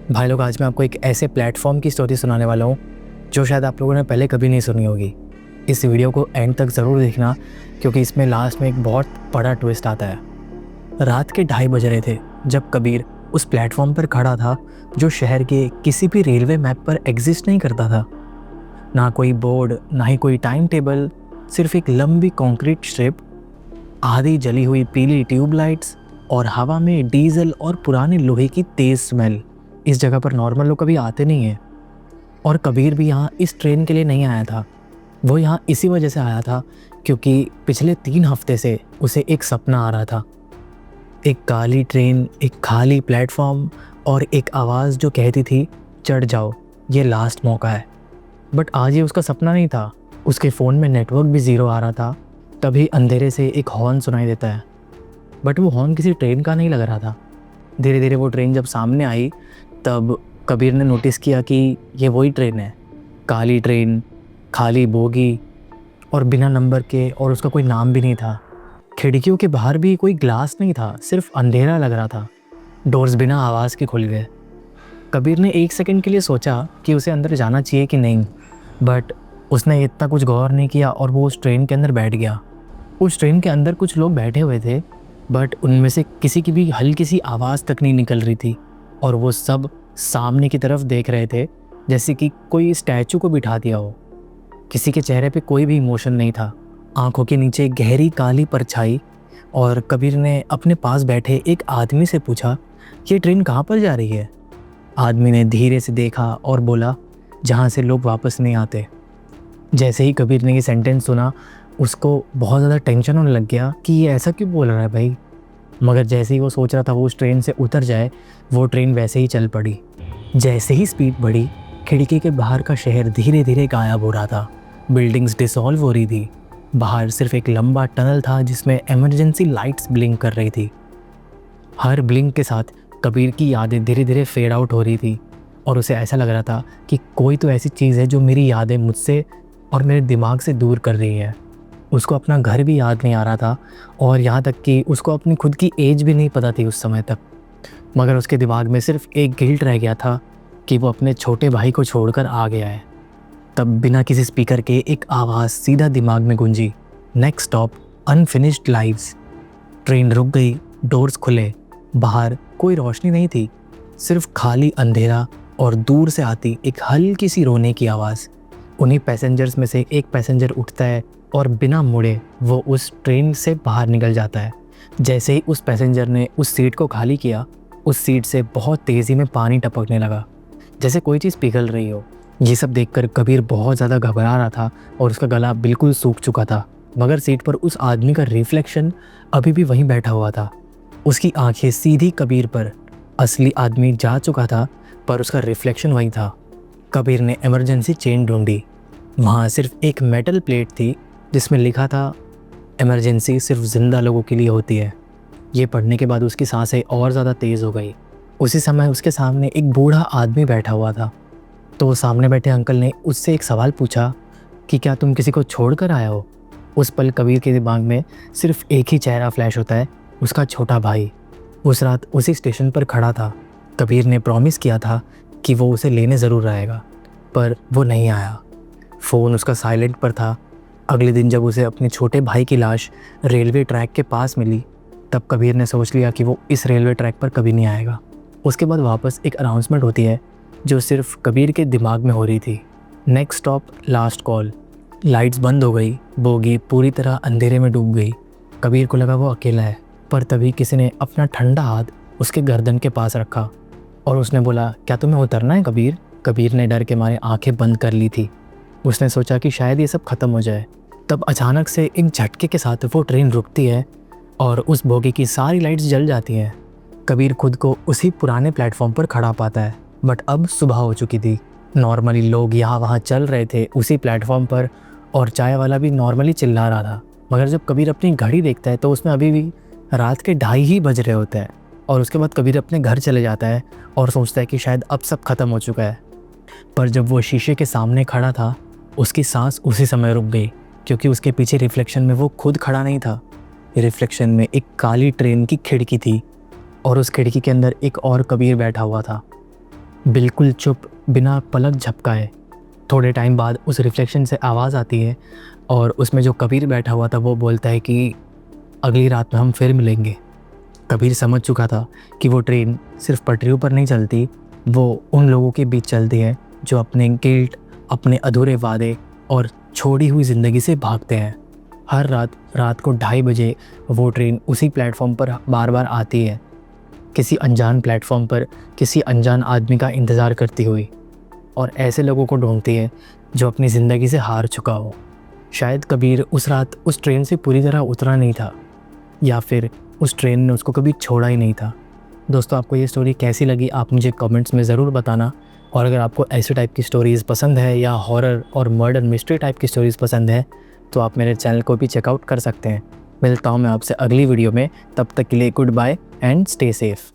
भाई लोग, आज मैं आपको एक ऐसे प्लेटफॉर्म की स्टोरी सुनाने वाला हूँ जो शायद आप लोगों ने पहले कभी नहीं सुनी होगी। इस वीडियो को एंड तक ज़रूर देखना, क्योंकि इसमें लास्ट में एक बहुत बड़ा ट्विस्ट आता है। रात के 2:30 बज रहे थे जब कबीर उस प्लेटफॉर्म पर खड़ा था जो शहर के किसी भी रेलवे मैप पर एग्जिस्ट नहीं करता था। ना कोई बोर्ड, ना ही कोई टाइम टेबल, सिर्फ एक लंबी कंक्रीट स्ट्रिप, आधी जली हुई पीली ट्यूबलाइट्स और हवा में डीजल और पुराने लोहे की तेज़ स्मेल। इस जगह पर नॉर्मल लोग कभी आते नहीं हैं, और कबीर भी यहाँ इस ट्रेन के लिए नहीं आया था। वो यहाँ इसी वजह से आया था क्योंकि पिछले 3 हफ्ते से उसे एक सपना आ रहा था। एक काली ट्रेन, एक खाली प्लेटफॉर्म और एक आवाज़ जो कहती थी चढ़ जाओ, ये लास्ट मौका है। बट आज ये उसका सपना नहीं था। उसके फ़ोन में नेटवर्क भी ज़ीरो आ रहा था। तभी अंधेरे से एक हॉर्न सुनाई देता है, बट वो हॉर्न किसी ट्रेन का नहीं लग रहा था। धीरे धीरे वो ट्रेन जब सामने आई तब कबीर ने नोटिस किया कि ये वही ट्रेन है। काली ट्रेन, खाली बोगी और बिना नंबर के, और उसका कोई नाम भी नहीं था। खिड़कियों के बाहर भी कोई ग्लास नहीं था, सिर्फ अंधेरा लग रहा था। डोर्स बिना आवाज़ के खुल गए। कबीर ने 1 सेकंड के लिए सोचा कि उसे अंदर जाना चाहिए कि नहीं, बट उसने इतना कुछ गौर नहीं किया और वो उस ट्रेन के अंदर बैठ गया। उस ट्रेन के अंदर कुछ लोग बैठे हुए थे, बट उनमें से किसी की भी हल्की सी आवाज़ तक नहीं निकल रही थी, और वो सब सामने की तरफ देख रहे थे जैसे कि कोई स्टैचू को बिठा दिया हो। किसी के चेहरे पे कोई भी इमोशन नहीं था, आंखों के नीचे गहरी काली परछाई। और कबीर ने अपने पास बैठे एक आदमी से पूछा, ये ट्रेन कहाँ पर जा रही है? आदमी ने धीरे से देखा और बोला, जहाँ से लोग वापस नहीं आते। जैसे ही कबीर ने ये सेंटेंस सुना, उसको बहुत ज़्यादा टेंशन होने लग गया कि ये ऐसा क्यों बोल रहा है भाई। मगर जैसे ही वो सोच रहा था वो उस ट्रेन से उतर जाए, वो ट्रेन वैसे ही चल पड़ी। जैसे ही स्पीड बढ़ी, खिड़की के बाहर का शहर धीरे धीरे गायब हो रहा था। बिल्डिंग्स डिसॉल्व हो रही थी। बाहर सिर्फ एक लंबा टनल था जिसमें इमरजेंसी लाइट्स ब्लिंक कर रही थी। हर ब्लिंक के साथ कबीर की यादें धीरे धीरे फेड आउट हो रही थी, और उसे ऐसा लग रहा था कि कोई तो ऐसी चीज़ है जो मेरी यादें मुझसे और मेरे दिमाग से दूर कर रही है। उसको अपना घर भी याद नहीं आ रहा था, और यहाँ तक कि उसको अपनी खुद की एज भी नहीं पता थी उस समय तक। मगर उसके दिमाग में सिर्फ एक गिल्ट रह गया था कि वो अपने छोटे भाई को छोड़कर आ गया है। तब बिना किसी स्पीकर के एक आवाज़ सीधा दिमाग में गूंजी, next stop unfinished lives. Train रुक गई, डोर्स खुले। बाहर कोई रोशनी नहीं थी, सिर्फ खाली अंधेरा और दूर से आती एक हल्की सी रोने की आवाज़। उन्हीं पैसेंजर्स में से एक पैसेंजर उठता है और बिना मुड़े वो उस ट्रेन से बाहर निकल जाता है। जैसे ही उस पैसेंजर ने उस सीट को खाली किया, उस सीट से बहुत तेज़ी में पानी टपकने लगा, जैसे कोई चीज़ पिघल रही हो। ये सब देखकर कबीर बहुत ज़्यादा घबरा रहा था और उसका गला बिल्कुल सूख चुका था। मगर सीट पर उस आदमी का रिफ्लेक्शन अभी भी वहीं बैठा हुआ था। उसकी आंखें सीधी कबीर पर। असली आदमी जा चुका था, पर उसका रिफ्लेक्शन वहीं था। कबीर ने इमरजेंसी चेन ढूंढी। वहाँ सिर्फ एक मेटल प्लेट थी जिसमें लिखा था, इमरजेंसी सिर्फ ज़िंदा लोगों के लिए होती है। ये पढ़ने के बाद उसकी सांसें और ज़्यादा तेज़ हो गई। उसी समय उसके सामने एक बूढ़ा आदमी बैठा हुआ था। तो सामने बैठे अंकल ने उससे एक सवाल पूछा कि क्या तुम किसी को छोड़ कर आया हो? उस पल कबीर के दिमाग में सिर्फ एक ही चेहरा फ्लैश होता है, उसका छोटा भाई। उस रात उसी स्टेशन पर खड़ा था। कबीर ने प्रॉमिस किया था कि वो उसे लेने ज़रूर आएगा, पर वो नहीं आया। फ़ोन उसका साइलेंट पर था। अगले दिन जब उसे अपने छोटे भाई की लाश रेलवे ट्रैक के पास मिली, तब कबीर ने सोच लिया कि वो इस रेलवे ट्रैक पर कभी नहीं आएगा। उसके बाद वापस एक अनाउंसमेंट होती है जो सिर्फ कबीर के दिमाग में हो रही थी, next stop last call. Lights बंद हो गई, बोगी पूरी तरह अंधेरे में डूब गई। कबीर को लगा वो अकेला है, पर तभी किसी ने अपना ठंडा हाथ उसके गर्दन के पास रखा और उसने बोला, क्या तुम्हें उतरना है कबीर? कबीर ने डर के मारे आंखें बंद कर ली थी। उसने सोचा कि शायद ये सब ख़त्म हो जाए। तब अचानक से एक झटके के साथ वो ट्रेन रुकती है और उस बोगी की सारी लाइट्स जल जाती हैं। कबीर खुद को उसी पुराने प्लेटफॉर्म पर खड़ा पाता है, बट अब सुबह हो चुकी थी। नॉर्मली लोग यहाँ वहाँ चल रहे थे उसी प्लेटफॉर्म पर, और चाय वाला भी नॉर्मली चिल्ला रहा था। मगर जब कबीर अपनी घड़ी देखता है तो उसमें अभी भी रात के 2:30 ही बज रहे होते हैं। और उसके बाद कबीर अपने घर चले जाता है और सोचता है कि शायद अब सब ख़त्म हो चुका है। पर जब वो शीशे के सामने खड़ा था, उसकी सांस उसी समय रुक गई, क्योंकि उसके पीछे रिफ्लेक्शन में वो खुद खड़ा नहीं था। रिफ्लेक्शन में एक काली ट्रेन की खिड़की थी, और उस खिड़की के अंदर एक और कबीर बैठा हुआ था। बिल्कुल चुप, बिना पलक झपकाए। थोड़े टाइम बाद उस रिफ्लेक्शन से आवाज़ आती है और उसमें जो कबीर बैठा हुआ था वो बोलता है कि अगली रात में हम फिर मिलेंगे। कबीर समझ चुका था कि वो ट्रेन सिर्फ पटरियों पर नहीं चलती, वो उन लोगों के बीच चलती है जो अपने गिल्ट, अपने अधूरे वादे और छोड़ी हुई ज़िंदगी से भागते हैं। हर रात को 2:30 बजे वो ट्रेन उसी प्लेटफॉर्म पर बार बार आती है, किसी अनजान प्लेटफॉर्म पर किसी अनजान आदमी का इंतज़ार करती हुई, और ऐसे लोगों को ढूंढती है जो अपनी ज़िंदगी से हार चुका हो। शायद कबीर उस रात उस ट्रेन से पूरी तरह उतरा नहीं था, या फिर उस ट्रेन ने उसको कभी छोड़ा ही नहीं था। दोस्तों, आपको ये स्टोरी कैसी लगी आप मुझे कमेंट्स में ज़रूर बताना। और अगर आपको ऐसे टाइप की स्टोरीज़ पसंद है या हॉरर और मर्डर मिस्ट्री टाइप की स्टोरीज़ पसंद है तो आप मेरे चैनल को भी चेकआउट कर सकते हैं। मिलता हूँ मैं आपसे अगली वीडियो में, तब तक के लिए goodbye and stay safe.